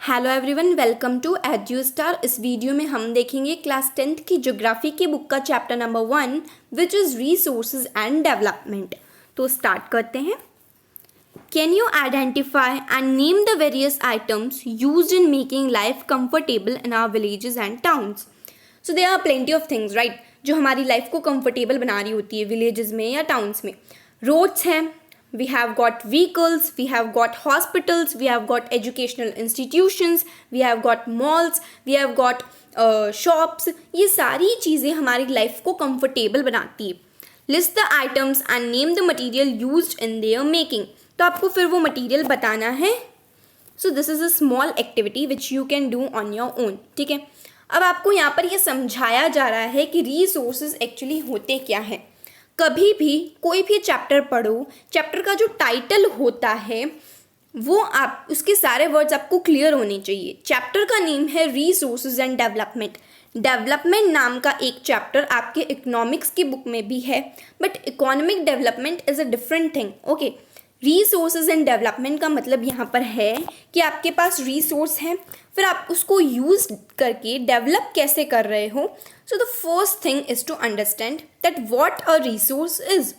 Hello everyone, welcome to Edustar. इस video में हम देखेंगे क्लास 10th की ज्योग्राफी की बुक का chapter number 1 which is resources and development. तो स्टार्ट करते हैं। Can you identify and name the various items used in making life comfortable in our villages and towns. So there are plenty of things right, जो हमारी life को comfortable बना रही होती है विलेजेस में या टाउन्स में। रोड्स हैं, we have got vehicles, we have got hospitals, we have got educational institutions, we have got malls, we have got shops। ये सारी चीज़ें हमारी लाइफ को कंफर्टेबल बनाती है। List the items and name the material used in their making. तो आपको फिर वो मटेरियल बताना है। So this is a small activity which you can do on your own. ठीक है, अब आपको यहाँ पर यह समझाया जा रहा है कि रिसोर्सेज एक्चुअली होते क्या हैं। कभी भी कोई भी चैप्टर पढ़ो, चैप्टर का जो टाइटल होता है वो आप उसके सारे वर्ड्स आपको क्लियर होने चाहिए। चैप्टर का नेम है रिसोर्सेज एंड डेवलपमेंट। डेवलपमेंट नाम का एक चैप्टर आपके इकोनॉमिक्स की बुक में भी है, but economic development is a different thing. Okay, resources and development का मतलब यहाँ पर है कि आपके पास रिसोर्स है, फिर आप उसको यूज़ करके डेवलप कैसे कर रहे हो। So the first thing is to understand that what a resource is.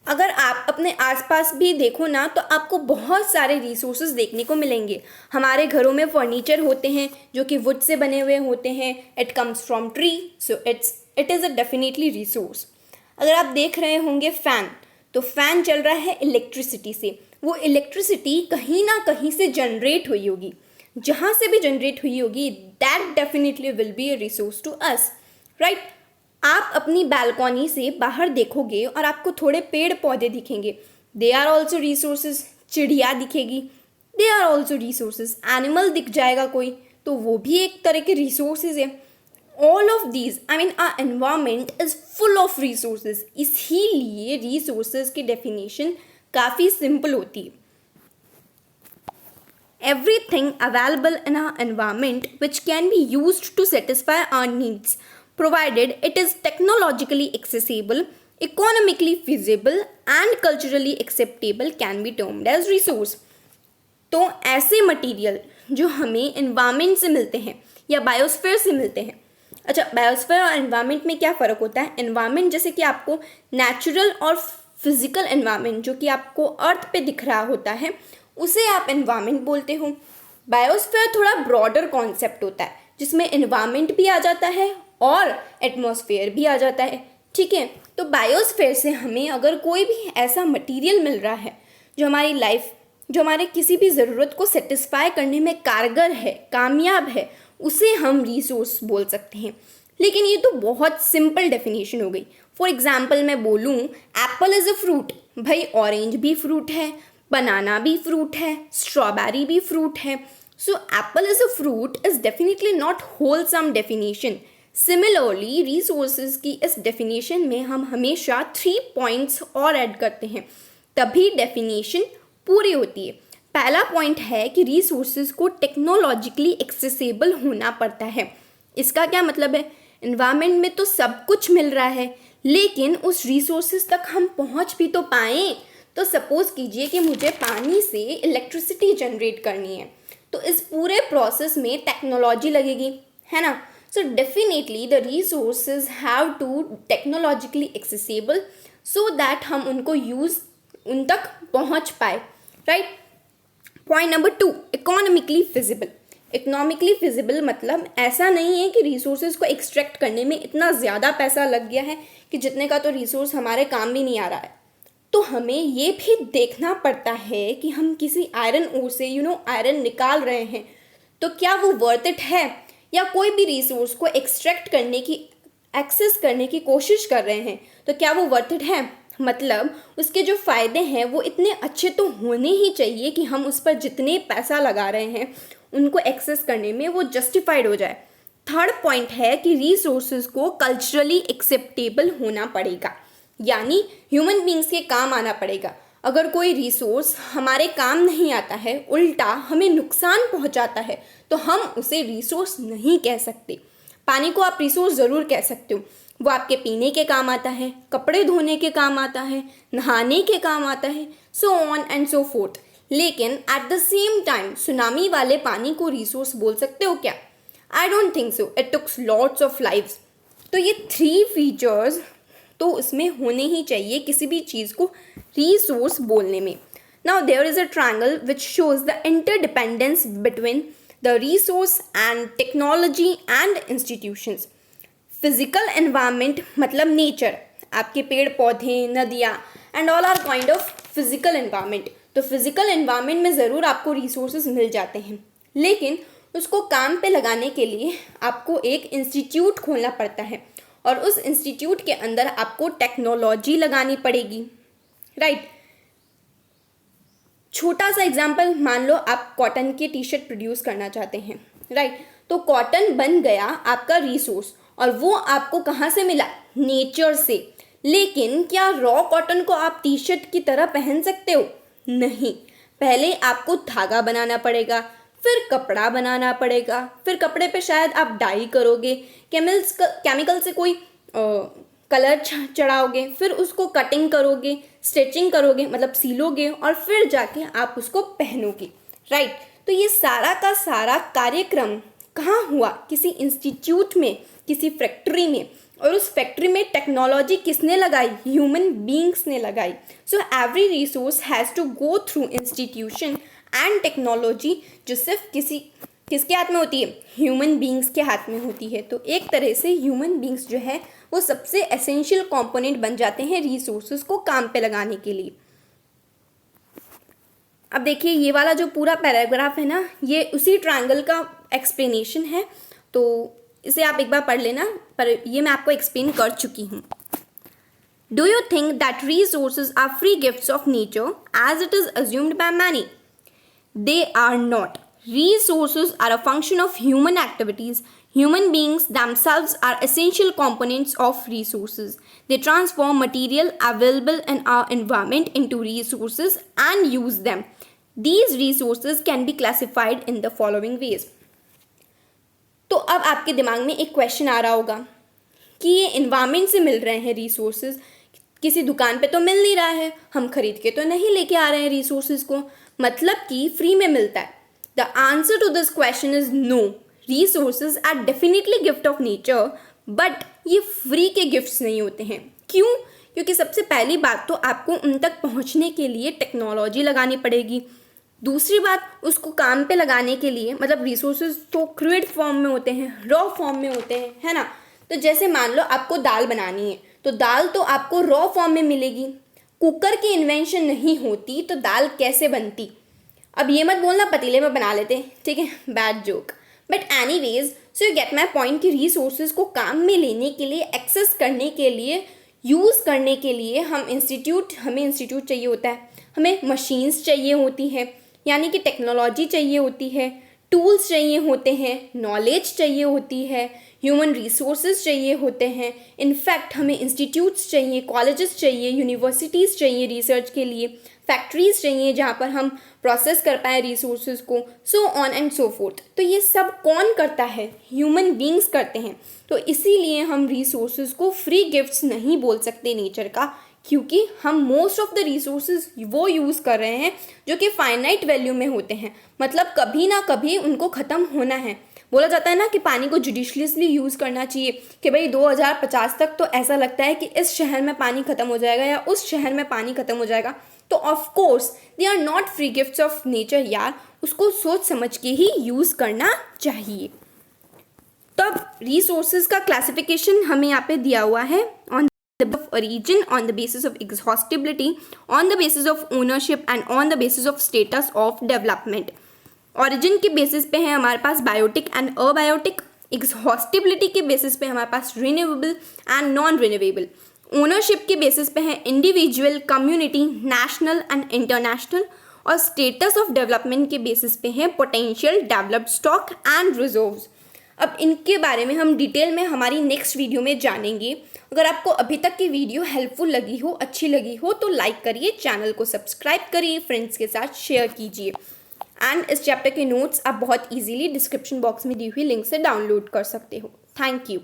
अगर आप अपने आसपास भी देखो ना तो आपको बहुत सारे रिसोर्सेज देखने को मिलेंगे। हमारे घरों में फर्नीचर होते हैं जो कि वुड से बने हुए होते हैं। It comes from tree, so it is a definitely resource. अगर आप देख रहे होंगे फ़ैन, तो फ़ैन चल रहा है इलेक्ट्रिसिटी से। वो इलेक्ट्रिसिटी कहीं ना कहीं से जनरेट हुई होगी, जहाँ से भी जनरेट हुई होगी that definitely will be a resource to us right. आप अपनी बालकनी से बाहर देखोगे और आपको थोड़े पेड़ पौधे दिखेंगे, दे आर ऑल्सो रिसोर्सेज। चिड़िया दिखेगी, they are also resources. Animal दिख जाएगा कोई, तो वो भी एक तरह के रिसोर्सेज है। All of these I mean our environment is full of resources. इसीलिए रिसोर्सेज की डेफिनेशन काफ़ी सिंपल होती है। Everything available in our environment which can be used to satisfy our needs, provided it is technologically accessible, economically feasible and culturally acceptable, can be termed as resource। तो ऐसे material जो हमें environment से मिलते हैं या बायोस्फीयर से मिलते हैं। अच्छा, बायोस्फीयर और एनवायरनमेंट में क्या फ़र्क होता है? एनवायरनमेंट जैसे कि आपको नेचुरल और फिजिकल एनवायरनमेंट जो कि आपको अर्थ पे दिख रहा होता है उसे आप एनवायरनमेंट बोलते हो। बायोस्फीयर थोड़ा ब्रॉडर कॉन्सेप्ट होता है जिसमें एनवायरनमेंट भी आ जाता है और एटमॉस्फेयर भी आ जाता है। ठीक है, तो बायोस्फीयर से हमें अगर कोई भी ऐसा मटेरियल मिल रहा है जो हमारी लाइफ, जो हमारे किसी भी ज़रूरत को सेटिस्फाई करने में कारगर है, कामयाब है, उसे हम रिसोर्स बोल सकते हैं। लेकिन ये तो बहुत सिंपल डेफिनेशन हो गई। फॉर एग्जाम्पल मैं बोलूँ एप्पल इज़ अ फ्रूट, भाई ऑरेंज भी फ्रूट है, बनाना भी फ्रूट है, स्ट्रॉबेरी भी फ्रूट है। So apple is a fruit is definitely not wholesome definition. Similarly resources की इस डेफिनेशन में हम हमेशा 3 पॉइंट्स और ऐड करते हैं, तभी डेफिनेशन पूरी होती है। पहला पॉइंट है कि रिसोर्सेज को टेक्नोलॉजिकली एक्सेसिबल होना पड़ता है। इसका क्या मतलब है? एनवायरनमेंट में तो सब कुछ मिल रहा है, लेकिन उस रिसोर्सेज तक हम पहुंच भी तो पाएँ। तो सपोज़ कीजिए कि मुझे पानी से इलेक्ट्रिसिटी जनरेट करनी है, तो इस पूरे प्रोसेस में टेक्नोलॉजी लगेगी, है ना। So definitely the resources have to technologically accessible so that हम उनको उन तक पहुंच पाए राइट। Point number 2, economically feasible. Economically feasible मतलब ऐसा नहीं है कि रिसोर्सेज को एक्सट्रैक्ट करने में इतना ज़्यादा पैसा लग गया है कि जितने का तो रिसोर्स हमारे काम भी नहीं आ रहा है। तो हमें ये भी देखना पड़ता है कि हम किसी आयरन ओर से आयरन निकाल रहे हैं तो क्या वो वर्थ इट है, या कोई भी रिसोर्स को एक्सट्रैक्ट करने की, एक्सेस करने की कोशिश कर रहे हैं तो क्या वो वर्थ इट है। मतलब उसके जो फ़ायदे हैं वो इतने अच्छे तो होने ही चाहिए कि हम उस पर जितने पैसा लगा रहे हैं उनको एक्सेस करने में वो जस्टिफाइड हो जाए। थर्ड पॉइंट है कि रिसोर्सेज को कल्चरली एक्सेप्टेबल होना पड़ेगा, यानी ह्यूमन बींग्स के काम आना पड़ेगा। अगर कोई रिसोर्स हमारे काम नहीं आता है, उल्टा हमें नुकसान पहुंचाता है, तो हम उसे रिसोर्स नहीं कह सकते। पानी को आप रिसोर्स ज़रूर कह सकते हो, वो आपके पीने के काम आता है, कपड़े धोने के काम आता है, नहाने के काम आता है, so on and so forth. लेकिन at the same time tsunami वाले पानी को रिसोर्स बोल सकते हो क्या? I don't think so. It took lots of lives. तो ये 3 फीचर्स तो इसमें होने ही चाहिए किसी भी चीज़ को रिसोर्स बोलने में. Now there is a triangle which shows the interdependence between the resource and technology and institutions. Physical environment मतलब नेचर, आपके पेड़ पौधे, नदियाँ and all are kind of physical environment. तो फिजिकल एनवायरनमेंट में ज़रूर आपको रिसोर्सेज मिल जाते हैं, लेकिन उसको काम पे लगाने के लिए आपको एक इंस्टीट्यूट खोलना पड़ता है और उस इंस्टीट्यूट के अंदर आपको टेक्नोलॉजी लगानी पड़ेगी, राइट. छोटा सा एग्जांपल, मान लो आप कॉटन की टी शर्ट प्रोड्यूस करना चाहते हैं, राइट. तो कॉटन बन गया आपका रिसोर्स और वो आपको कहाँ से मिला? नेचर से. लेकिन क्या रॉ कॉटन को आप टी शर्ट की तरह पहन सकते हो? नहीं. पहले आपको धागा बनाना पड़ेगा, फिर कपड़ा बनाना पड़ेगा, फिर कपड़े पे शायद आप डाई करोगे, केमिकल से कोई कलर चढ़ाओगे, फिर उसको कटिंग करोगे, स्टिचिंग करोगे, मतलब सीलोगे और फिर जाके आप उसको पहनोगे, राइट. तो ये सारा का सारा कार्यक्रम कहाँ हुआ? किसी इंस्टीट्यूट में, किसी फैक्ट्री में. और उस फैक्ट्री में टेक्नोलॉजी किसने लगाई? ह्यूमन बींग्स ने लगाई. So every resource has to go through institution and technology, जो सिर्फ किसके हाथ में होती है? ह्यूमन बींग्स के हाथ में होती है. तो एक तरह से ह्यूमन बींग्स जो है वो सबसे एसेंशियल कंपोनेंट बन जाते हैं रिसोर्सेज को काम पे लगाने के लिए. अब देखिए ये वाला जो पूरा पैराग्राफ है ना, ये उसी ट्रायंगल का एक्सप्लेनेशन है, तो इसे आप एक बार पढ़ लेना, पर ये मैं आपको एक्सप्लेन कर चुकी हूँ. Do you think that resources are free gifts of nature as it is assumed by many? They are not. Resources are a function of human activities. Human beings themselves are essential components of resources. They transform material available in our environment into resources and use them. These resources can be classified in the following ways. तो अब आपके दिमाग में एक question आ रहा होगा कि ये इन्वायरमेंट से मिल रहे हैं रिसोर्सेज, किसी दुकान पे तो मिल नहीं रहा है, हम खरीद के तो नहीं लेके आ रहे हैं रिसोर्सेज को, मतलब कि फ्री में मिलता है. The answer to this question is no. Resources are definitely gift of nature, but ये फ्री के गिफ्ट्स नहीं होते हैं. क्यों? क्योंकि सबसे पहली बात तो आपको उन तक पहुंचने के लिए टेक्नोलॉजी लगानी पड़ेगी. दूसरी बात, उसको काम पे लगाने के लिए, मतलब रिसोर्सेज तो क्रूड फॉर्म में होते हैं, रॉ फॉर्म में होते हैं, है ना. तो जैसे मान लो आपको दाल बनानी है, तो दाल तो आपको रॉ फॉर्म में मिलेगी. कुकर की इन्वेंशन नहीं होती तो दाल कैसे बनती? अब ये मत बोलना पतीले में बना लेते, ठीक है, bad joke. But anyways, so you get my point कि रिसोर्सेज को काम में लेने के लिए, एक्सेस करने के लिए, यूज़ करने के लिए हमें इंस्टीट्यूट चाहिए होता है, हमें मशीन्स चाहिए होती है, यानी कि टेक्नोलॉजी चाहिए होती है, टूल्स चाहिए होते हैं, नॉलेज चाहिए होती है, ह्यूमन रिसोर्सेज चाहिए होते हैं. इनफैक्ट हमें इंस्टीट्यूट्स चाहिए, कॉलेजेस चाहिए, यूनिवर्सिटीज़ चाहिए रिसर्च के लिए, फैक्ट्रीज चाहिए जहाँ पर हम प्रोसेस कर पाएँ रिसोर्सेज को, सो ऑन एंड सो फोर्थ. तो ये सब कौन करता है? ह्यूमन बींग्स करते हैं. तो इसीलिए हम रिसोर्सेज को फ्री गिफ्ट्स नहीं बोल सकते नेचर का, क्योंकि हम मोस्ट ऑफ द रिसोर्सेज वो यूज़ कर रहे हैं जो कि फाइनाइट वैल्यू में होते हैं, मतलब कभी ना कभी उनको ख़त्म होना है. बोला जाता है ना कि पानी को जुडिशियसली यूज़ करना चाहिए, कि भाई 2050 तक तो ऐसा लगता है कि इस शहर में पानी ख़त्म हो जाएगा या उस शहर में पानी ख़त्म हो जाएगा. तो of course they are not free gifts of nature यार, उसको सोच समझ के ही यूज़ करना चाहिए. तो अब रिसोर्सेज का क्लासिफिकेशन हमें यहाँ पे दिया हुआ है on of origin, on the basis of exhaustibility, on the basis of ownership and on the basis of status of development. Origin के बेसिस पे है हमारे पास बायोटिक एंड अबायोटिक. एग्जॉस्टिबिलिटी के बेसिस पे हमारे पास renewable and non renewable. Ownership के बेसिस पे है individual, community, national and international. और स्टेटस ऑफ डेवलपमेंट के बेसिस पे है potential, developed stock and reserves. अब इनके बारे में हम डिटेल में हमारी नेक्स्ट वीडियो में जानेंगे. अगर आपको अभी तक की वीडियो हेल्पफुल लगी हो, अच्छी लगी हो, तो लाइक करिए, चैनल को सब्सक्राइब करिए, फ्रेंड्स के साथ शेयर कीजिए. एंड इस चैप्टर के नोट्स आप बहुत इजीली डिस्क्रिप्शन बॉक्स में दी हुई लिंक से डाउनलोड कर सकते हो. Thank you.